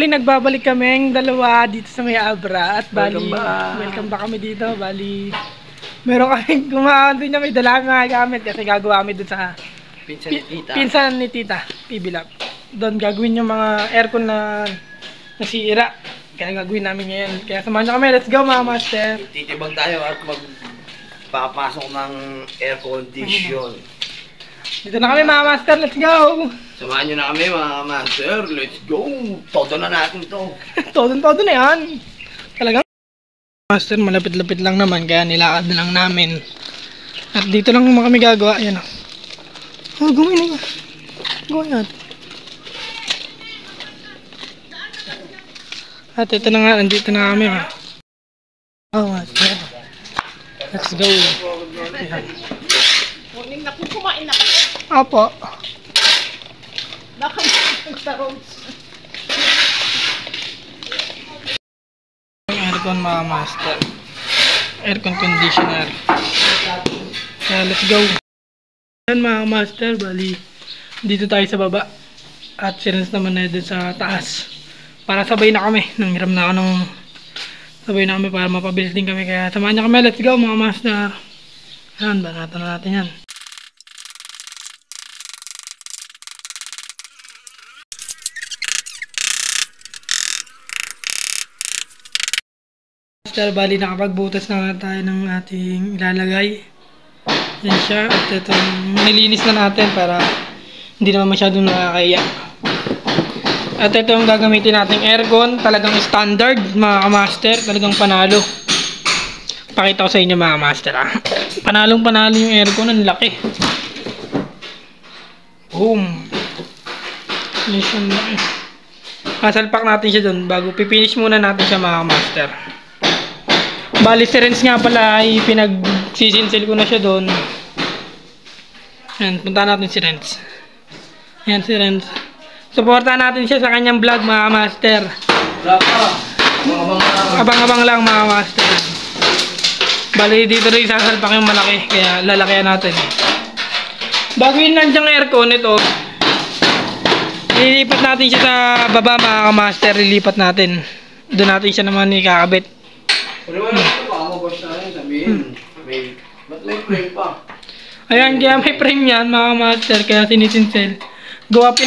muling nagbabalik kaming dalawa dito sa may Abra at bali, welcome back kami dito. Bali, meron kaming kumahan din niya, may dala mga gamit kasi gagawa kami dun sa pinsan ni Tita, PB Lab. Doon gagawin yung mga aircon na nasira. Kaya gagawin namin ngayon. Kaya samahan nyo kami, let's go mga master. Titibag tayo at magpapasok ng air condition. Dito na kami mga master, let's go! Samahan nyo na kami mga master, let's go! Todo na natin to. Todo na yan. Talagang master, malapit-lapit lang naman kaya nilakad na lang namin. At dito lang kami gagawa, ayan o. Oh, gawin na. Gawin natin. At ito na nga, nandito na kami ha. Oh master. Let's go. Ayan. Morning na po, kumain na kayo. Opo. Nakalimutan sa roads. Aircon mga master. Aircon conditioner. Kaya let's go. Ayan mga master, bali dito tayo sa baba. At si Renz naman na dito sa taas. Para sabay na kami. Nanghiram na ako ng sabay na kami para mapabilis din kami. Kaya samahan niya kami, let's go mga master. Ayan, banatan na natin yan. Master, bali nakapagbutas na nga tayo ng ating ilalagay. Yan siya. At itong nilinis na natin para hindi naman masyadong nakakaya. At ito yung gagamitin nating aircon. Talagang standard mga kamaster. Talagang panalo. Pakita ko sa inyo mga master ha. Panalong panalo yung aircon. Ang laki. Boom. Finish yung laki. Kasalpak natin siya dun. Bago pipinish muna natin siya mga master. Bali si Renz nga pala ay pinagsisinsil ko na siya doon. Ayan, punta natin si Renz. Ayan si Renz. Supportan natin siya sa kanyang vlog mga master. Abang-abang lang mga master. Bali dito rin sasalpak yung malaki. Kaya lalakihan natin. Bago yun lang siyang aircon ito. Lilipat natin siya sa baba mga master. Lilipat natin. Doon natin siya naman ikakabit. Baka mabash na rin, sabihin. Ba't may frame pa? Ayan, kaya may frame yan mga master. Kaya sinisinsel. Gawa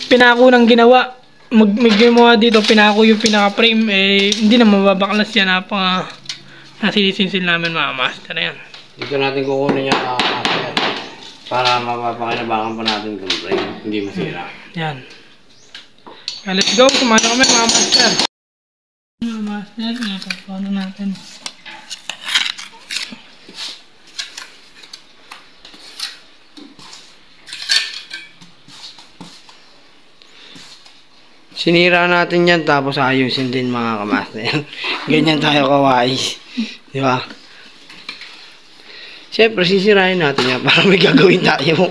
pinako ng ginawa. May gumawa dito, pinako yung pinaka-frame. Eh, hindi na mababaklas yan. Nasinisinsil namin mga master. Ayan. Dito natin kukunin yung master. Para mapapakinabangan pa natin itong frame. Hindi masira. Ayan. Kaya let's go. Sumano kami mga master. Mga master, napapano natin. Sinira natin yan tapos ayusin din mga kamaster. Ganyan tayo kawais. Di ba? Siyempre sisirain natin yan para may gagawin tayo.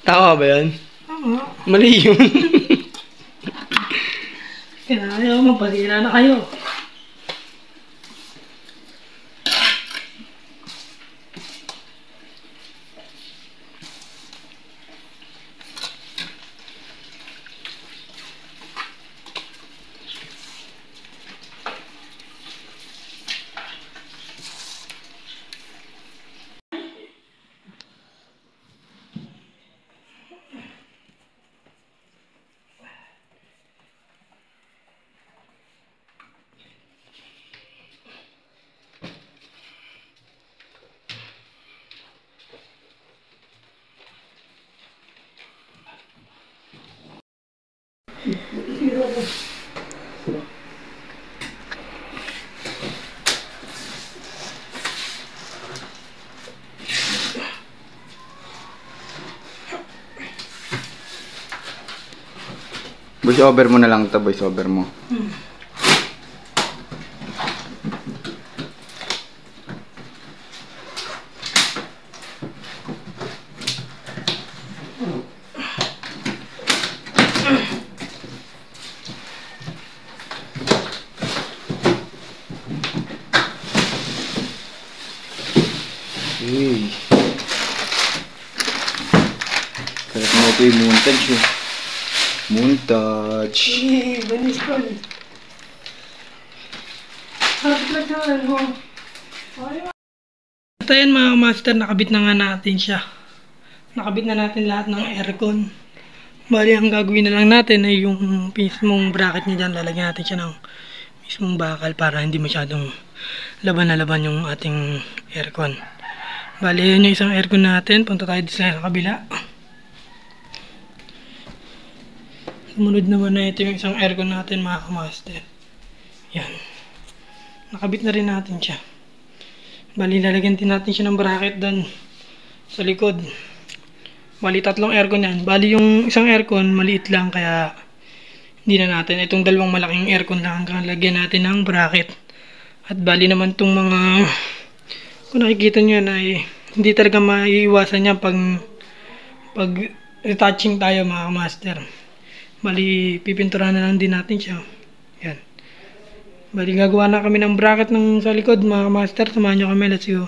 Tama ba yan? Tama. Mali yun. Kaya magpasira na kayo. Voice over mo na lang ito, voice over mo. Uy. Sarap mo ito yung montage eh. Montage. Banis ko. At ayan mga master, nakabit na nga natin siya. Nakabit na natin lahat ng aircon. Bali, ang gagawin na lang natin ay yung mismong bracket niya dyan. Lalagyan natin siya ng mismong bakal para hindi masyadong laban na laban yung ating aircon. Bali, yun yung isang aircon natin. Punta tayo sa kabila. Sumunod naman na ito yung isang aircon natin mga master. Yan. Nakabit na rin natin siya. Bali, lalagyan din natin siya ng bracket doon sa likod. Bali, 3 aircon yan. Bali, yung isang aircon, maliit lang, kaya hindi na natin. Itong 2 malaking aircon lang hanggang lagyan natin ng bracket. At bali naman itong mga, kung nakikita nyo yan, ay hindi talaga maiiwasan yan pag retouching tayo mga master. Bali, pipinturahan na lang din natin siya. Yan. Bali, gagawa na kami ng bracket ng sa likod mga master. Samahan nyo kami. Let's go.